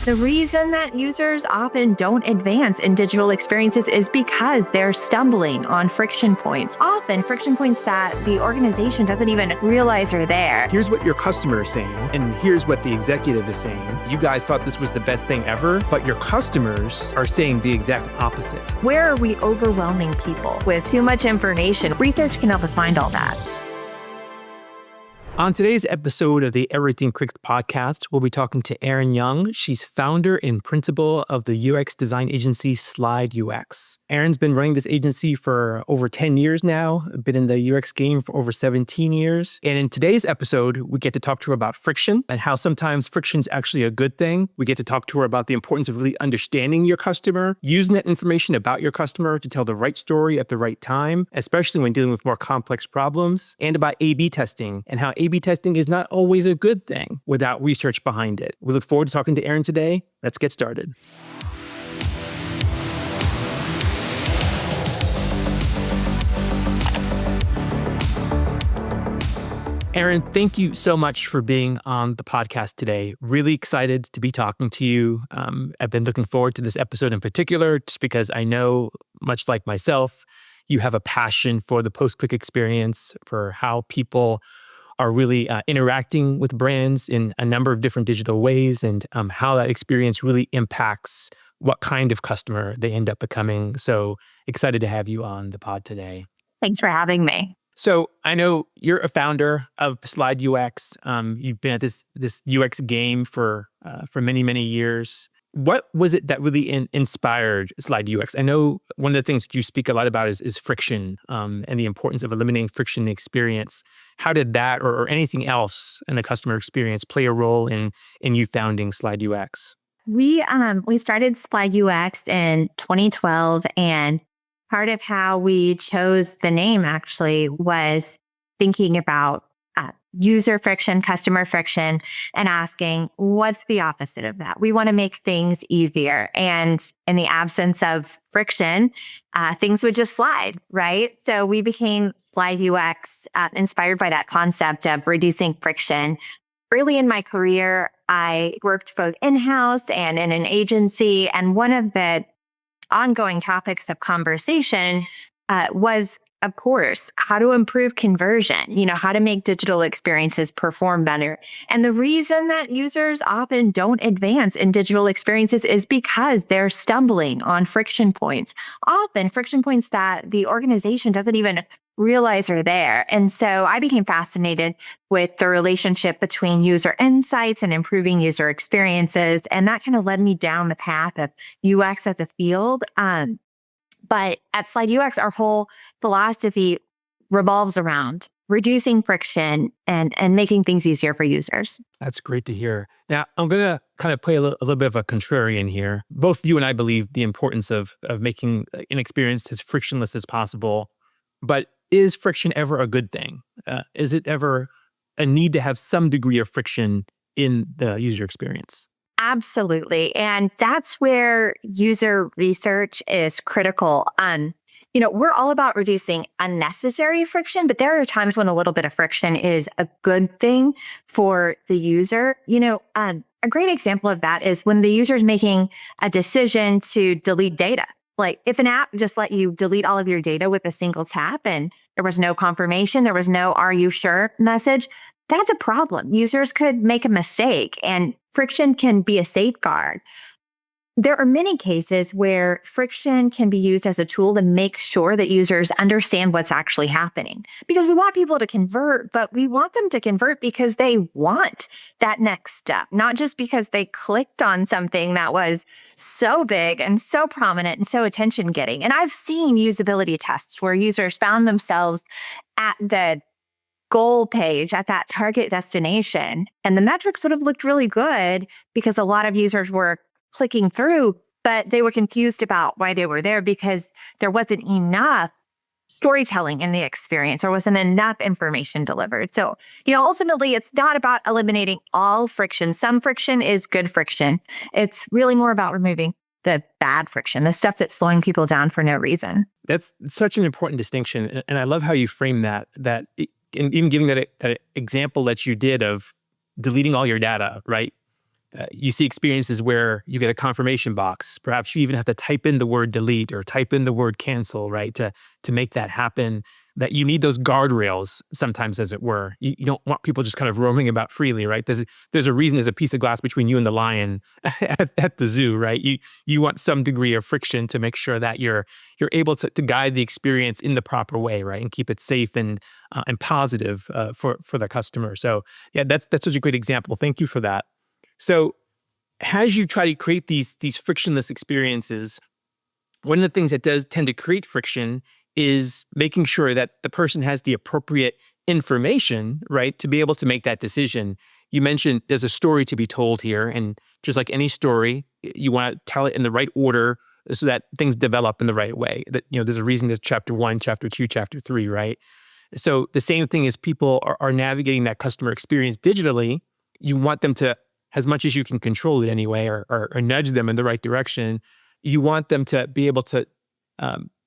The reason that users often don't advance in digital experiences is because they're stumbling on friction points, often friction points that the organization doesn't even realize are there. Here's what your customer is saying, and here's what the executive is saying. You guys thought this was the best thing ever, but your customers are saying the exact opposite. Where are we overwhelming people with too much information? Research can help us find all that. On today's episode of the Everything Fixed podcast, we'll be talking to Erin Young. She's founder and principal of the UX design agency Slide UX. Erin's been running this agency for over 10 years now, been in the UX game for over 17 years. And in today's episode, we get to talk to her about friction and how sometimes friction is actually a good thing. We get to talk to her about the importance of really understanding your customer, using that information about your customer to tell the right story at the right time, especially when dealing with more complex problems, and about A/B testing and how A/B testing is not always a good thing without research behind it. We look forward to talking to Erin today. Let's get started. Erin, thank you so much for being on the podcast today. Really excited to be talking to you. I've been looking forward to this episode in particular, just because I know, much like myself, you have a passion for the post-click experience, for how people are really interacting with brands in a number of different digital ways, and how that experience really impacts what kind of customer they end up becoming. So excited to have you on the pod today. Thanks for having me. So I know you're a founder of Slide UX. You've been at this UX game for many, many years. What was it that really inspired Slide UX? I know one of the things that you speak a lot about is friction, and the importance of eliminating friction in the experience. How did that or anything else in the customer experience play a role in you founding Slide UX? We started Slide UX in 2012, and part of how we chose the name actually was thinking about user friction, customer friction, and asking what's the opposite of that? We want to make things easier. And in the absence of friction, things would just slide, right? So we became Slide UX, inspired by that concept of reducing friction. Early in my career, I worked both in-house and in an agency. And one of the ongoing topics of conversation was, of course, how to improve conversion, how to make digital experiences perform better. And the reason that users often don't advance in digital experiences is because they're stumbling on friction points, often friction points that the organization doesn't even realize are there. And so I became fascinated with the relationship between user insights and improving user experiences. And that kind of led me down the path of UX as a field. But at Slide UX, our whole philosophy revolves around reducing friction and making things easier for users. That's great to hear. Now, I'm going to kind of play a little bit of a contrarian here. Both you and I believe the importance of making an experience as frictionless as possible. But is friction ever a good thing? Is it ever a need to have some degree of friction in the user experience? Absolutely. And that's where user research is critical. We're all about reducing unnecessary friction, but there are times when a little bit of friction is a good thing for the user. A great example of that is when the user is making a decision to delete data. Like if an app just let you delete all of your data with a single tap and there was no confirmation, there was no "are you sure" message, that's a problem. Users could make a mistake and friction can be a safeguard. There are many cases where friction can be used as a tool to make sure that users understand what's actually happening. Because we want people to convert, but we want them to convert because they want that next step, not just because they clicked on something that was so big and so prominent and so attention-getting. And I've seen usability tests where users found themselves at the goal page at that target destination, and the metrics would have looked really good because a lot of users were clicking through, but they were confused about why they were there because there wasn't enough storytelling in the experience or wasn't enough information delivered. So, ultimately, it's not about eliminating all friction. Some friction is good friction. It's really more about removing the bad friction, the stuff that's slowing people down for no reason. That's such an important distinction. And I love how you frame that and even giving that example that you did of deleting all your data, right? You see experiences where you get a confirmation box. Perhaps you even have to type in the word delete or type in the word cancel, right? To make that happen. That you need those guardrails sometimes, as it were. You don't want people just kind of roaming about freely, right? There's a reason there's a piece of glass between you and the lion at the zoo, right? You want some degree of friction to make sure that you're able to guide the experience in the proper way, right? And keep it safe and positive for the customer. So yeah, that's such a great example. Thank you for that. So as you try to create these frictionless experiences, one of the things that does tend to create friction is making sure that the person has the appropriate information, right, to be able to make that decision. You mentioned there's a story to be told here, and just like any story, you want to tell it in the right order so that things develop in the right way. That there's a reason there's chapter 1, chapter 2, chapter 3, right? So the same thing as people are navigating that customer experience digitally, you want them to, as much as you can control it anyway, or nudge them in the right direction, you want them to be able to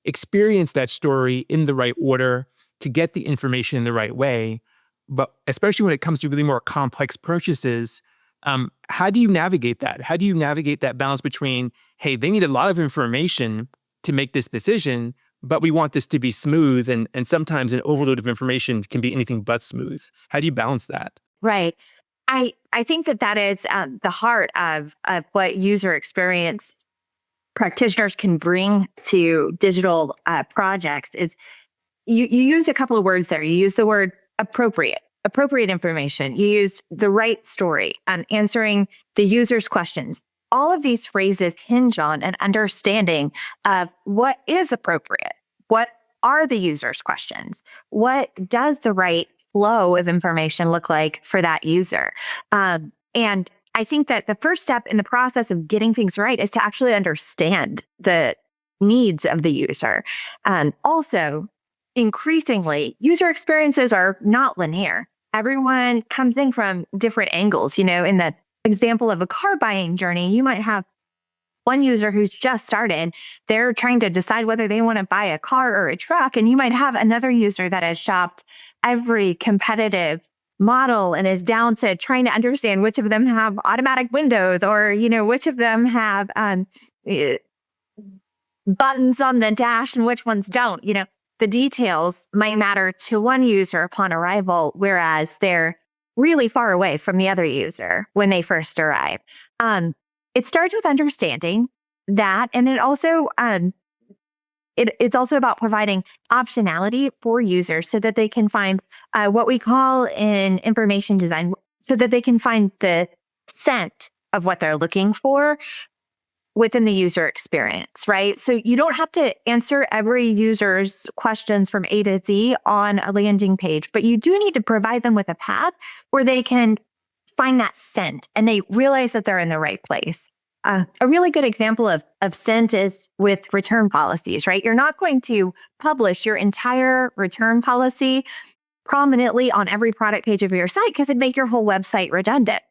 experience that story in the right order, to get the information in the right way. But especially when it comes to really more complex purchases, how do you navigate that? How do you navigate that balance between, hey, they need a lot of information to make this decision, but we want this to be smooth, and sometimes an overload of information can be anything but smooth. How do you balance that? Right. I think that is the heart of what user experience practitioners can bring to digital projects. Is you used a couple of words there. You used the word appropriate information. You used the right story, answering the user's questions. All of these phrases hinge on an understanding of what is appropriate. What are the user's questions? What does the right flow of information look like for that user? And I think that the first step in the process of getting things right is to actually understand the needs of the user. Also, increasingly, user experiences are not linear. Everyone comes in from different angles. In the example of a car buying journey, you might have one user who's just started. They're trying to decide whether they want to buy a car or a truck. And you might have another user that has shopped every competitive model and is down to trying to understand which of them have automatic windows, or, which of them have eh, buttons on the dash and which ones don't. The details might matter to one user upon arrival, whereas they're really far away from the other user when they first arrive. It starts with understanding that, and it's also about providing optionality for users so that they can find what we call in information design, so that they can find the scent of what they're looking for within the user experience, right? So you don't have to answer every user's questions from A to Z on a landing page, but you do need to provide them with a path where they can find that scent and they realize that they're in the right place. A really good example of scent is with return policies, right? You're not going to publish your entire return policy prominently on every product page of your site because it'd make your whole website redundant.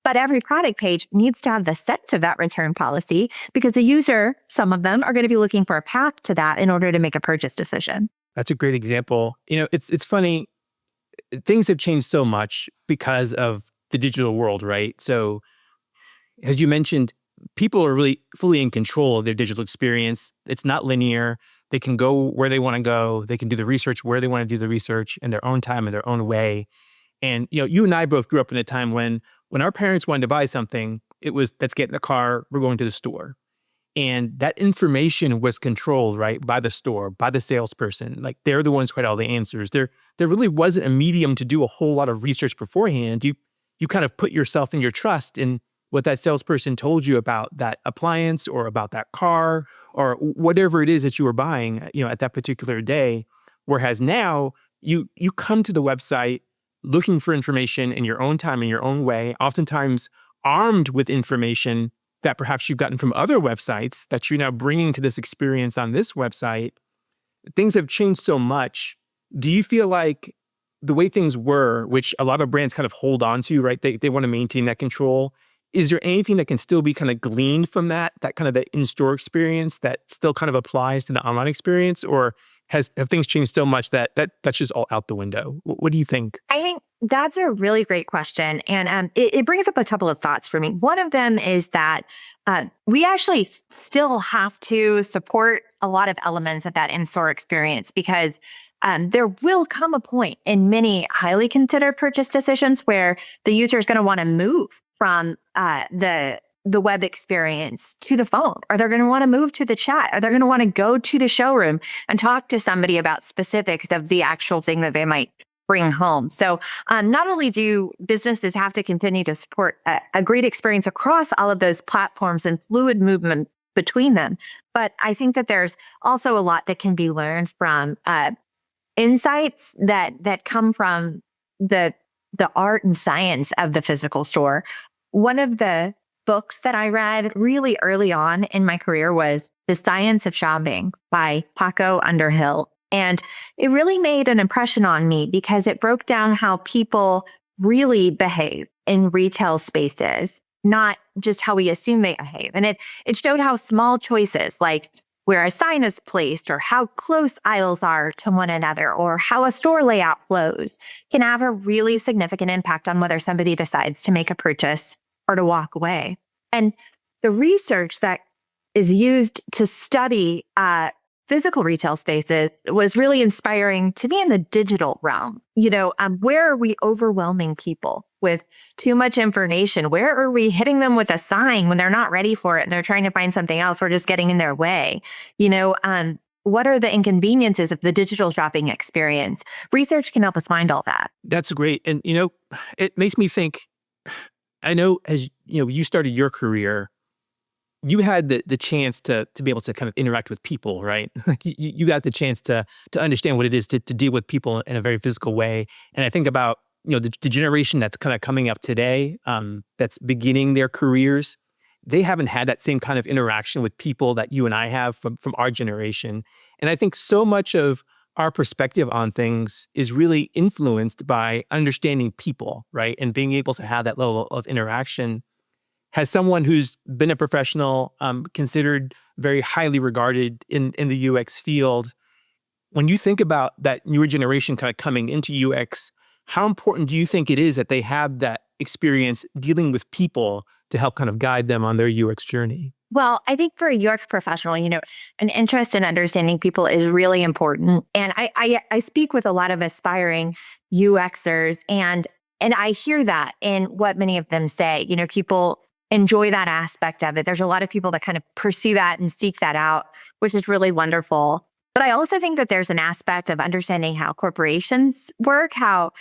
But every product page needs to have the sense of that return policy, because the user, some of them, are going to be looking for a path to that in order to make a purchase decision. That's a great example. It's funny. Things have changed so much because of the digital world, right? So as you mentioned, people are really fully in control of their digital experience. It's not linear. They can go where they want to go. They can do the research where they want to do the research in their own time, in their own way. And you and I both grew up in a time when our parents wanted to buy something, it was, let's get in the car, we're going to the store. And that information was controlled, right, by the store, by the salesperson. Like, they're the ones who had all the answers. There really wasn't a medium to do a whole lot of research beforehand. You kind of put yourself and your trust in what that salesperson told you about that appliance or about that car or whatever it is that you were buying, at that particular day. Whereas now you come to the website looking for information in your own time, in your own way, oftentimes armed with information that perhaps you've gotten from other websites that you're now bringing to this experience on this website. Things have changed so much. Do you feel like the way things were, which a lot of brands kind of hold on to, right? They want to maintain that control. Is there anything that can still be kind of gleaned from that kind of the in-store experience that still kind of applies to the online experience? Or have things changed so much that that's just all out the window? What do you think? I think That's a really great question. And it brings up a couple of thoughts for me. One of them is that we actually still have to support a lot of elements of that in store experience because there will come a point in many highly considered purchase decisions where the user is going to want to move from the web experience to the phone, or they're going to want to move to the chat, or they're going to want to go to the showroom and talk to somebody about specifics of the actual thing that they might bring home. So not only do businesses have to continue to support a great experience across all of those platforms and fluid movement between them, but I think that there's also a lot that can be learned from insights that come from the the art and science of the physical store. One of the books that I read really early on in my career was The Science of Shopping by Paco Underhill. And it really made an impression on me because it broke down how people really behave in retail spaces, not just how we assume they behave. And it showed how small choices like where a sign is placed or how close aisles are to one another or how a store layout flows can have a really significant impact on whether somebody decides to make a purchase or to walk away. And the research that is used to study physical retail spaces was really inspiring to me in the digital realm. Where are we overwhelming people with too much information? Where are we hitting them with a sign when they're not ready for it and they're trying to find something else? We're just getting in their way. What are the inconveniences of the digital shopping experience? Research can help us find all that. That's great. And, it makes me think, I know as you started your career, you had the chance to be able to kind of interact with people, right? Like you got the chance to understand what it is to deal with people in a very physical way. And I think about the generation that's kind of coming up today, that's beginning their careers. They haven't had that same kind of interaction with people that you and I have from our generation. And I think so much of our perspective on things is really influenced by understanding people, right? And being able to have that level of interaction. Has someone who's been a professional, considered very highly regarded in the UX field, when you think about that newer generation kind of coming into UX, how important do you think it is that they have that experience dealing with people to help kind of guide them on their UX journey? Well, I think for a UX professional, an interest in understanding people is really important. And I speak with a lot of aspiring UXers and I hear that in what many of them say. People enjoy that aspect of it. There's a lot of people that kind of pursue that and seek that out, which is really wonderful. But I also think that there's an aspect of understanding how corporations work, how,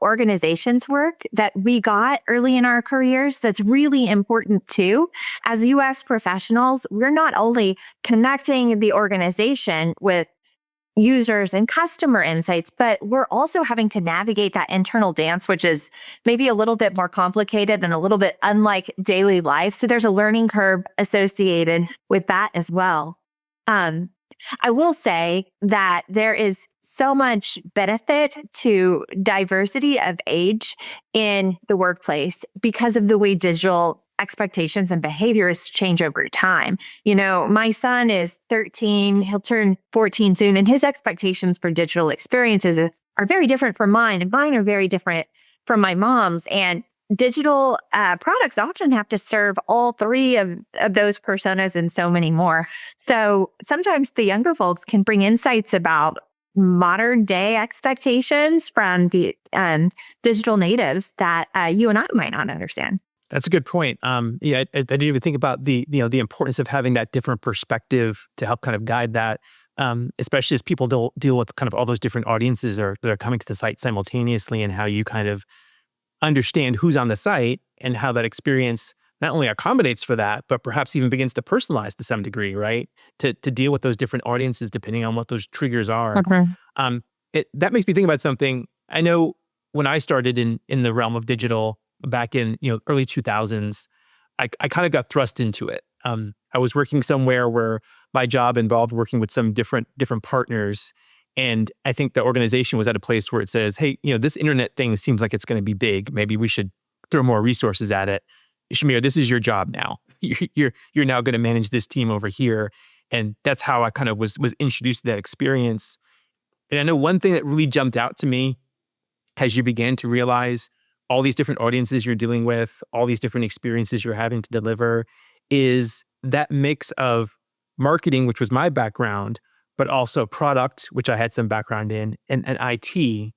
organizations work that we got early in our careers that's really important too. As UX professionals, we're not only connecting the organization with users and customer insights, but we're also having to navigate that internal dance, which is maybe a little bit more complicated and a little bit unlike daily life. So there's a learning curve associated with that as well. Um, I will say that there is so much benefit to diversity of age in the workplace because of the way digital expectations and behaviors change over time. My son is 13, he'll turn 14 soon, and his expectations for digital experiences are very different from mine, and mine are very different from my mom's. And digital products often have to serve all three of those personas and so many more. So sometimes the younger folks can bring insights about modern day expectations from the digital natives that you and I might not understand. That's a good point. Yeah, I didn't even think about the importance of having that different perspective to help kind of guide that, especially as people deal with kind of all those different audiences that are coming to the site simultaneously, and how you kind of understand who's on the site and how that experience not only accommodates for that, but perhaps even begins to personalize to some degree, right? To deal with those different audiences depending on what those triggers are. Okay. That makes me think about something. I know when I started in the realm of digital back in early 2000s, I kind of got thrust into it. I was working somewhere where my job involved working with some different partners. And I think the organization was at a place where it says, hey, this internet thing seems like it's going to be big. Maybe we should throw more resources at it. Shamir, this is your job now. You're now going to manage this team over here. And that's how I kind of was introduced to that experience. And I know one thing that really jumped out to me as you began to realize all these different audiences you're dealing with, all these different experiences you're having to deliver, is that mix of marketing, which was my background, but also product, which I had some background in, and IT.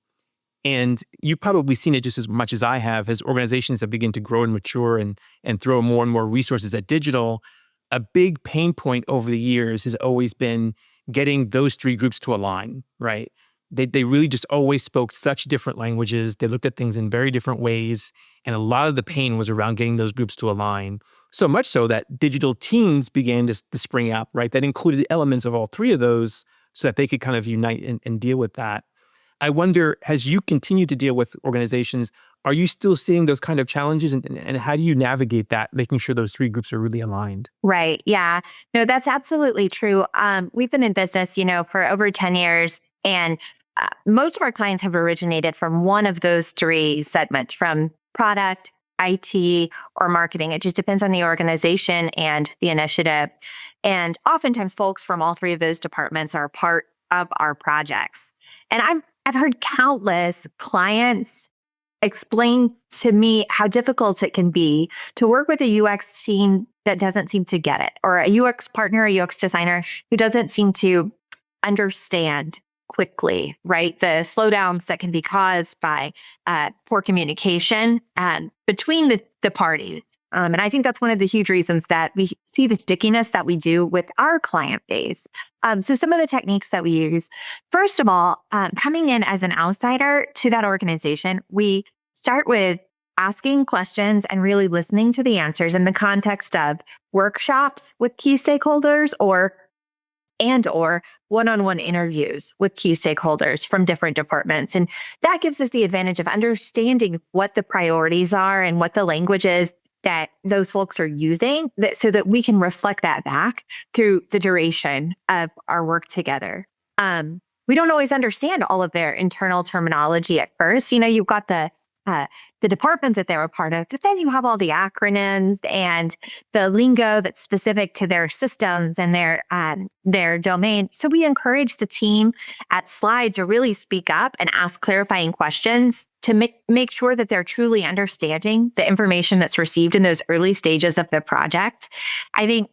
And you've probably seen it just as much as I have, as organizations have begun to grow and mature and throw more and more resources at digital. A big pain point over the years has always been getting those three groups to align, right? They really just always spoke such different languages. They looked at things in very different ways. And a lot of the pain was around getting those groups to align. So much so that digital teams began to spring up, right? That included elements of all three of those so that they could kind of unite and deal with that. I wonder, as you continue to deal with organizations, are you still seeing those kind of challenges? And how do you navigate that, making sure those three groups are really aligned? Right. Yeah. No, that's absolutely true. We've been in business, for over 10 years, and most of our clients have originated from one of those three segments, from product, IT, or marketing. It just depends on the organization and the initiative. And oftentimes folks from all three of those departments are part of our projects. And I've heard countless clients explain to me how difficult it can be to work with a UX team that doesn't seem to get it, or a UX partner, a UX designer who doesn't seem to understand quickly, right? The slowdowns that can be caused by poor communication between the parties. And I think that's one of the huge reasons that we see the stickiness that we do with our client base. So some of the techniques that we use, first of all, coming in as an outsider to that organization, we start with asking questions and really listening to the answers in the context of workshops with key stakeholders or one-on-one interviews with key stakeholders from different departments. And that gives us the advantage of understanding what the priorities are and what the language is that those folks are using, so that we can reflect that back through the duration of our work together. We don't always understand all of their internal terminology at first. You've got the department that they're a part of, but then you have all the acronyms and the lingo that's specific to their systems and their domain. So we encourage the team at Slide to really speak up and ask clarifying questions to make sure that they're truly understanding the information that's received in those early stages of the project. I think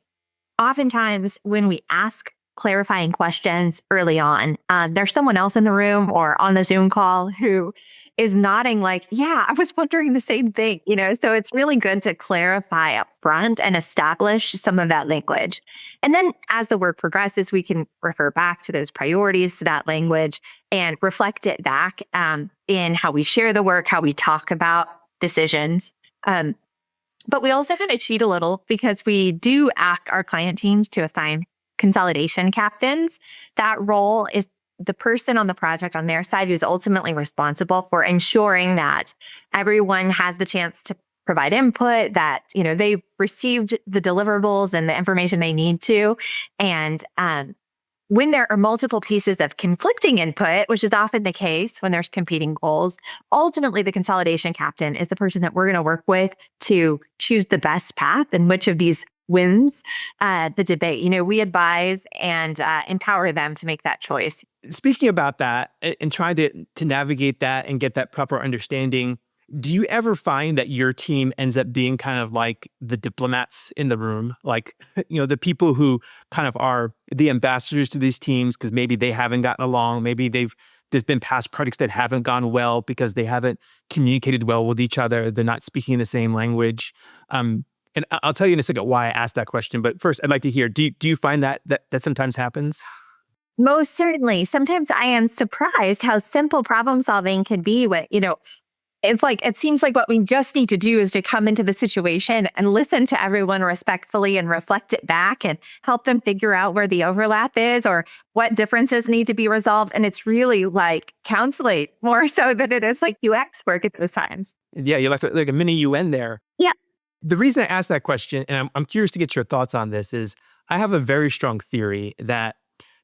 oftentimes when we ask clarifying questions early on, there's someone else in the room or on the Zoom call who is nodding like, yeah, I was wondering the same thing, So it's really good to clarify up front and establish some of that language. And then as the work progresses, we can refer back to those priorities, to that language, and reflect it back in how we share the work, how we talk about decisions. But we also kind of cheat a little because we do ask our client teams to assign consolidation captains. That role is the person on the project on their side who's ultimately responsible for ensuring that everyone has the chance to provide input, that they've received the deliverables and the information they need to. And when there are multiple pieces of conflicting input, which is often the case when there's competing goals, ultimately the consolidation captain is the person that we're going to work with to choose the best path and which of these wins the debate. We advise and empower them to make that choice. Speaking about that and trying to navigate that and get that proper understanding, do you ever find that your team ends up being kind of like the diplomats in the room? Like, the people who kind of are the ambassadors to these teams because maybe they haven't gotten along. Maybe there's been past projects that haven't gone well because they haven't communicated well with each other. They're not speaking the same language. And I'll tell you in a second why I asked that question. But first, I'd like to hear, do you find that sometimes happens? Most certainly. Sometimes I am surprised how simple problem solving can be with, it's like, it seems like what we just need to do is to come into the situation and listen to everyone respectfully and reflect it back and help them figure out where the overlap is or what differences need to be resolved. And it's really like counseling more so than it is like UX work at those times. Yeah, you're like a mini UN there. Yeah. The reason I asked that question, and I'm curious to get your thoughts on this, is I have a very strong theory that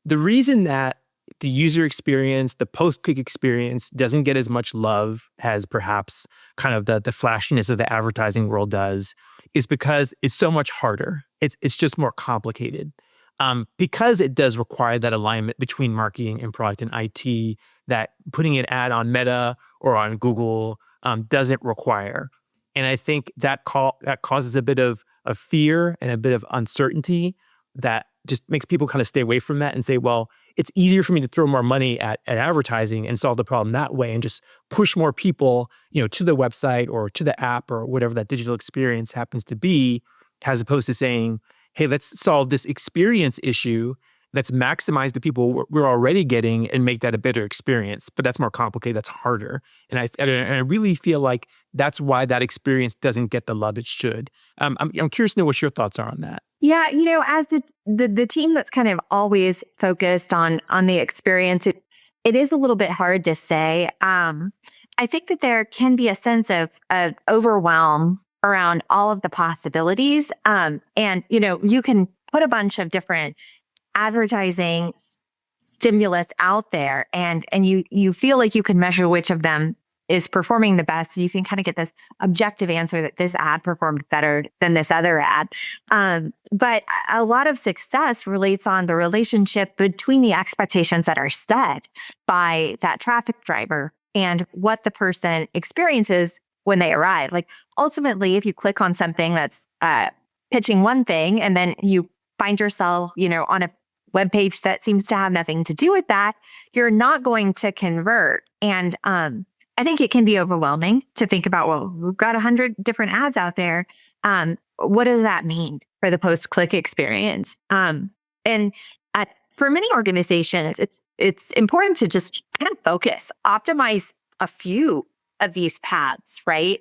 the reason that the user experience, the post-click experience doesn't get as much love as perhaps kind of the flashiness of the advertising world does is because it's so much harder. It's just more complicated. Because it does require that alignment between marketing and product and IT, that putting an ad on Meta or on Google doesn't require. And I think that causes a bit of fear and a bit of uncertainty that just makes people kind of stay away from that and say, well, it's easier for me to throw more money at advertising and solve the problem that way and just push more people, to the website or to the app or whatever that digital experience happens to be, as opposed to saying, hey, let's solve this experience issue. Let's maximize the people we're already getting and make that a better experience. But that's more complicated. That's harder. And I really feel like that's why that experience doesn't get the love it should. I'm curious to know what your thoughts are on that. Yeah, as the team that's kind of always focused on the experience, it is a little bit hard to say. I think that there can be a sense of overwhelm around all of the possibilities. And you can put a bunch of different advertising stimulus out there, and you feel like you can measure which of them is performing the best. So you can kind of get this objective answer that this ad performed better than this other ad. But a lot of success relates on the relationship between the expectations that are set by that traffic driver and what the person experiences when they arrive. Like ultimately, if you click on something that's pitching one thing and then you find yourself, on a web page that seems to have nothing to do with that, you're not going to convert. And I think it can be overwhelming to think about, well, we've got 100 different ads out there. What does that mean for the post-click experience? And for many organizations, it's important to just kind of focus, optimize a few of these paths, right?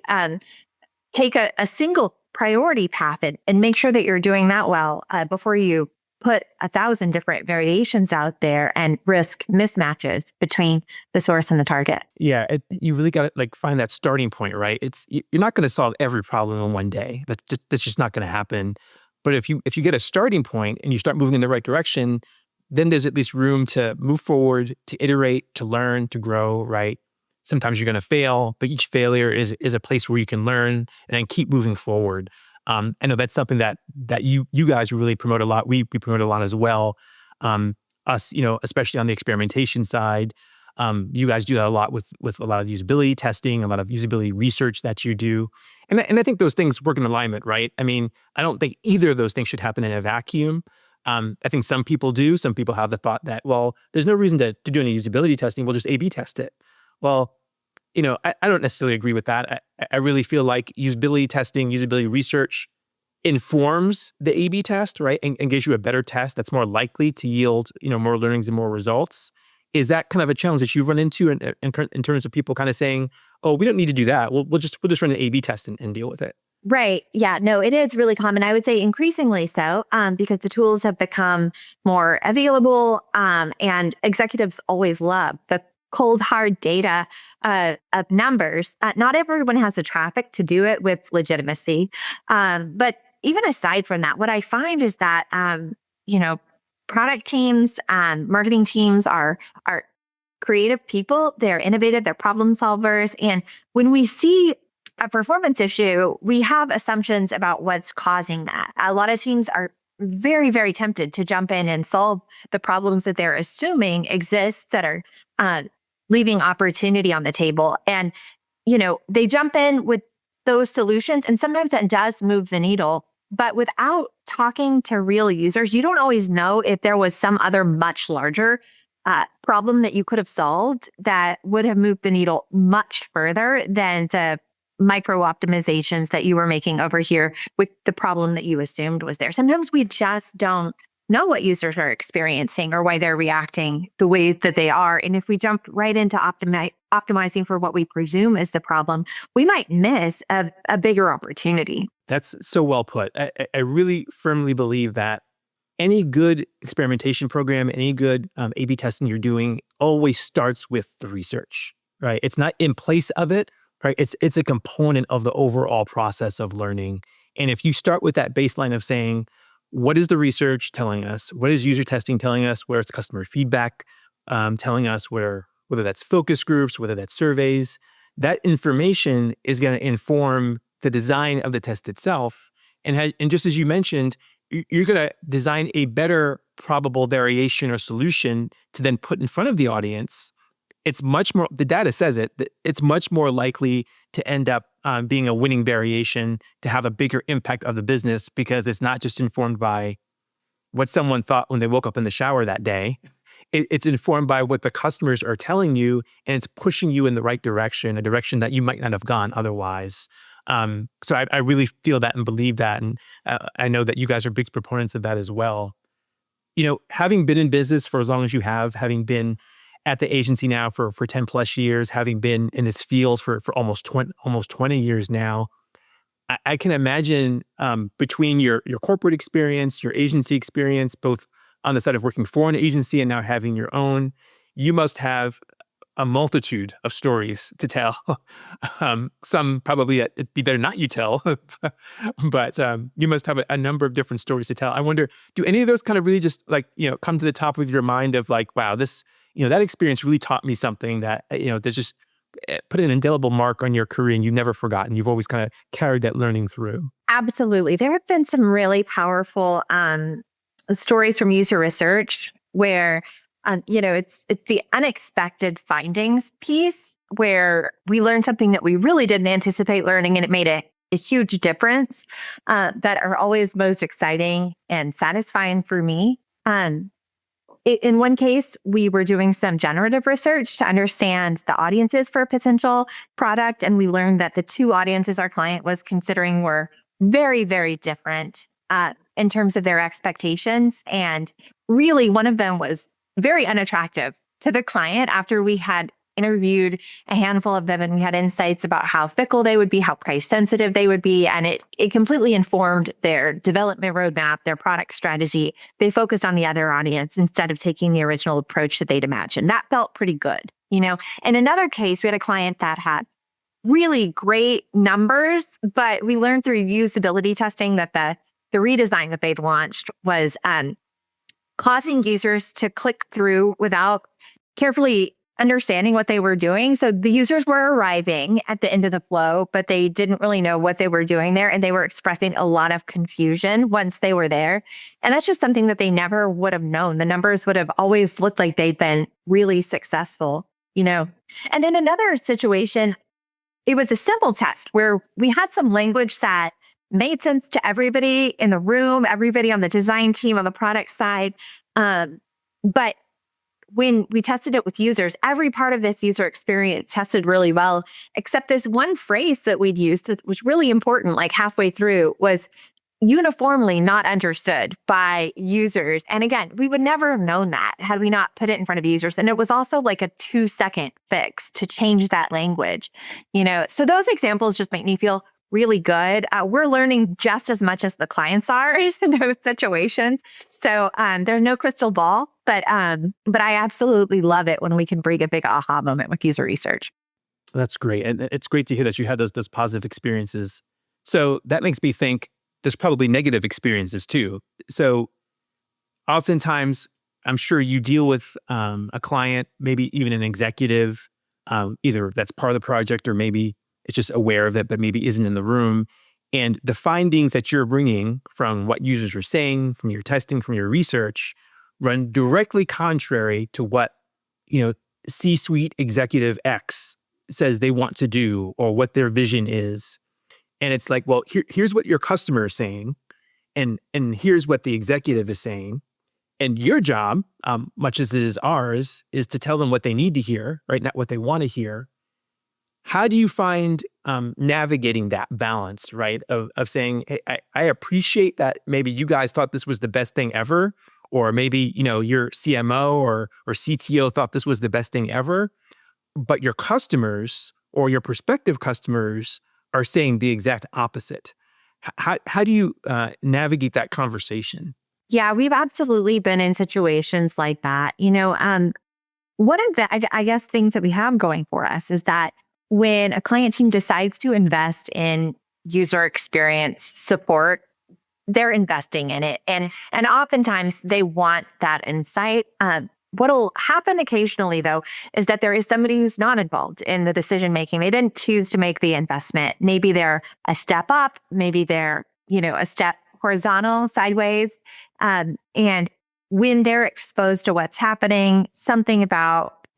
Take a single priority path and make sure that you're doing that well before you put 1,000 different variations out there and risk mismatches between the source and the target. Yeah, you really got to find that starting point, right? You're not going to solve every problem in one day. That's just not going to happen. But if you get a starting point and you start moving in the right direction, then there's at least room to move forward, to iterate, to learn, to grow, right? Sometimes you're going to fail, but each failure is a place where you can learn and then keep moving forward. I know that's something that you guys really promote a lot. We promote a lot as well. Us, especially on the experimentation side, you guys do that a lot with a lot of usability testing, a lot of usability research that you do, and I think those things work in alignment, right? I mean, I don't think either of those things should happen in a vacuum. I think some people do. Some people have the thought that, well, there's no reason to do any usability testing. We'll just A/B test it. Well, I don't necessarily agree with that. I really feel like usability testing, usability research informs the A/B test, right? And gives you a better test that's more likely to yield, more learnings and more results. Is that kind of a challenge that you've run into in terms of people kind of saying, oh, we don't need to do that. We'll just run an A/B test and deal with it? Right. Yeah. No, it is really common. I would say increasingly so, because the tools have become more available, and executives always love the cold, hard data of numbers. Not everyone has the traffic to do it with legitimacy. But even aside from that, what I find is that, product teams and marketing teams are creative people. They're innovative. They're problem solvers. And when we see a performance issue, we have assumptions about what's causing that. A lot of teams are very, very tempted to jump in and solve the problems that they're assuming exist that are leaving opportunity on the table. And, they jump in with those solutions, and sometimes that does move the needle. But without talking to real users, you don't always know if there was some other much larger problem that you could have solved that would have moved the needle much further than the micro optimizations that you were making over here with the problem that you assumed was there. Sometimes we just don't know what users are experiencing or why they're reacting the way that they are. And if we jump right into optimizing for what we presume is the problem, we might miss a bigger opportunity. That's so well put. I really firmly believe that any good experimentation program, any good A/B testing you're doing always starts with the research, right? It's not in place of it, right? It's a component of the overall process of learning. And if you start with that baseline of saying, what is the research telling us? What is user testing telling us? Where it's customer feedback telling us? Whether that's focus groups, whether that's surveys, that information is going to inform the design of the test itself. And just as you mentioned, you're going to design a better probable variation or solution to then put in front of the audience it's much more, the data says it, that it's much more likely to end up being a winning variation, to have a bigger impact of the business, because it's not just informed by what someone thought when they woke up in the shower that day. It's informed by what the customers are telling you, and it's pushing you in the right direction, a direction that you might not have gone otherwise. So I really feel that and believe that. And I know that you guys are big proponents of that as well. Having been in business for as long as you have, having been at the agency now for 10 plus years, having been in this field for almost 20 years now, I can imagine between your corporate experience, your agency experience, both on the side of working for an agency and now having your own, you must have a multitude of stories to tell. Some probably it'd be better not you tell, but you must have a number of different stories to tell. I wonder, do any of those kind of really just like, come to the top of your mind of like, wow, this, that experience really taught me something that, there's just put an indelible mark on your career and you've never forgotten. You've always kind of carried that learning through. Absolutely. There have been some really powerful stories from user research where, it's the unexpected findings piece where we learned something that we really didn't anticipate learning, and it made a huge difference, that are always most exciting and satisfying for me. In one case, we were doing some generative research to understand the audiences for a potential product. And we learned that the two audiences our client was considering were very, very different in terms of their expectations. And really, one of them was very unattractive to the client after we had interviewed a handful of them and we had insights about how fickle they would be, how price sensitive they would be. And it completely informed their development roadmap, their product strategy. They focused on the other audience instead of taking the original approach that they'd imagined. That felt pretty good, In another case, we had a client that had really great numbers, but we learned through usability testing that the redesign that they'd launched was causing users to click through without carefully understanding what they were doing. So the users were arriving at the end of the flow, but they didn't really know what they were doing there. And they were expressing a lot of confusion once they were there. And that's just something that they never would have known. The numbers would have always looked like they'd been really successful, And in another situation, it was a simple test where we had some language that made sense to everybody in the room, everybody on the design team, on the product side. But when we tested it with users, every part of this user experience tested really well, except this one phrase that we'd used that was really important, like halfway through, was uniformly not understood by users. And again, we would never have known that had we not put it in front of users. And it was also like a 2-second fix to change that language, So those examples just make me feel really good. We're learning just as much as the clients are in those situations. So there's no crystal ball, but I absolutely love it when we can bring a big aha moment with user research. That's great. And it's great to hear that you had those positive experiences. So that makes me think there's probably negative experiences too. So oftentimes, I'm sure you deal with a client, maybe even an executive, either that's part of the project or maybe it's just aware of it, but maybe isn't in the room. And the findings that you're bringing from what users are saying, from your testing, from your research, run directly contrary to what, C-suite executive X says they want to do or what their vision is. And it's like, well, here's what your customer is saying, and here's what the executive is saying. And your job, much as it is ours, is to tell them what they need to hear, right? Not what they want to hear. How do you find navigating that balance, right? Of saying, hey, I appreciate that maybe you guys thought this was the best thing ever, or maybe, your CMO or CTO thought this was the best thing ever, but your customers or your prospective customers are saying the exact opposite. How do you navigate that conversation? Yeah, we've absolutely been in situations like that. One of the, I guess, things that we have going for us is that when a client team decides to invest in user experience support, they're investing in it. And oftentimes they want that insight. What'll happen occasionally, though, is that there is somebody who's not involved in the decision making. They didn't choose to make the investment. Maybe they're a step up, maybe they're, a step horizontal, sideways. And when they're exposed to what's happening, something about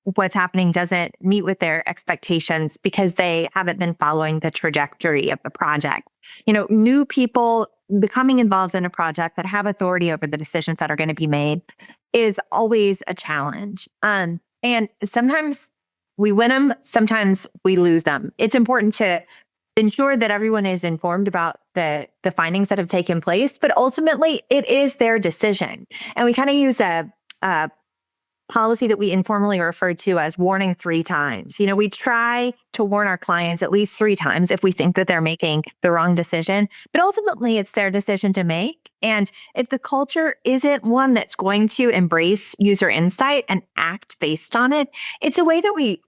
what's happening doesn't meet with their expectations because they haven't been following the trajectory of the project. New people becoming involved in a project that have authority over the decisions that are going to be made is always a challenge. And sometimes we win them, sometimes we lose them. It's important to ensure that everyone is informed about the findings that have taken place, but ultimately it is their decision. And we kind of use a policy that we informally refer to as warning 3 times. We try to warn our clients at least 3 times if we think that they're making the wrong decision, but ultimately it's their decision to make. And if the culture isn't one that's going to embrace user insight and act based on it, it's a way that we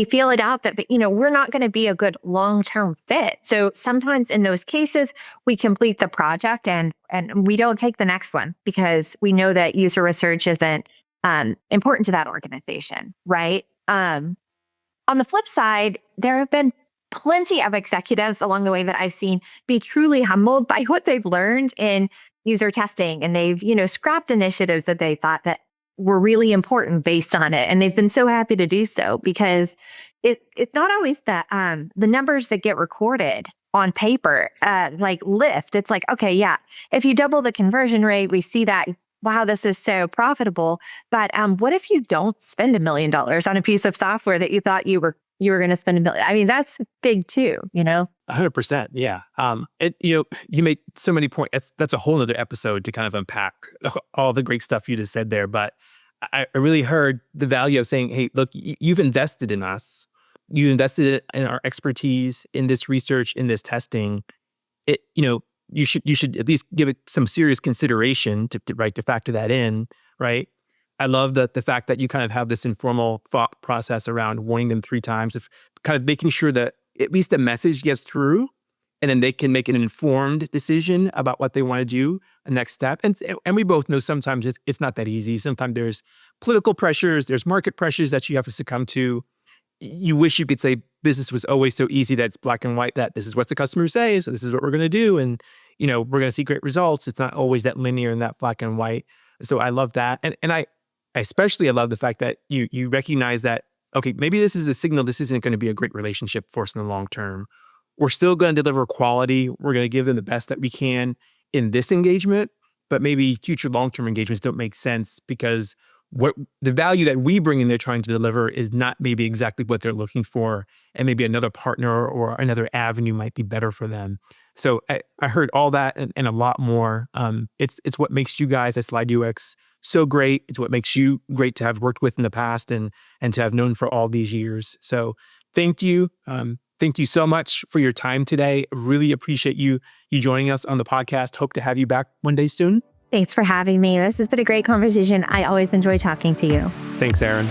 feel it out that, we're not going to be a good long-term fit. So sometimes in those cases, we complete the project and we don't take the next one because we know that user research isn't important to that organization, right? On the flip side, there have been plenty of executives along the way that I've seen be truly humbled by what they've learned in user testing. And they've, scrapped initiatives that they thought that were really important based on it. And they've been so happy to do so because it's not always the numbers that get recorded on paper, like lift. It's like, okay, yeah, if you double the conversion rate, we see that, wow, this is so profitable. But what if you don't spend $1 million on a piece of software that you thought you were going to spend $1 million? I mean, that's big too, 100%. Yeah. You made so many points. That's a whole nother episode to kind of unpack all the great stuff you just said there. But I really heard the value of saying, hey, look, you've invested in us. You invested in our expertise, in this research, in this testing. You should at least give it some serious consideration to factor that in, right? I love the fact that you kind of have this informal thought process around warning them 3 times, of kind of making sure that at least the message gets through, and then they can make an informed decision about what they want to do, a next step. And we both know sometimes it's not that easy. Sometimes there's political pressures, there's market pressures that you have to succumb to. You wish you could say business was always so easy that it's black and white, that this is what the customers say, so this is what we're going to do, and we're going to see great results. It's not always that linear and that black and white. So I love that, and I especially love the fact that you recognize that, okay, maybe this is a signal this isn't going to be a great relationship for us in the long term. We're still going to deliver quality. We're going to give them the best that we can in this engagement, but maybe future long-term engagements don't make sense because what the value that we bring in they're trying to deliver is not maybe exactly what they're looking for, and maybe another partner or another avenue might be better for them. So I heard all that and a lot more. It's what makes you guys at Slide UX so great. It's what makes you great to have worked with in the past and to have known for all these years. So thank you. Thank you so much for your time today. Really appreciate you joining us on the podcast. Hope to have you back one day soon. Thanks for having me. This has been a great conversation. I always enjoy talking to you. Thanks, Erin.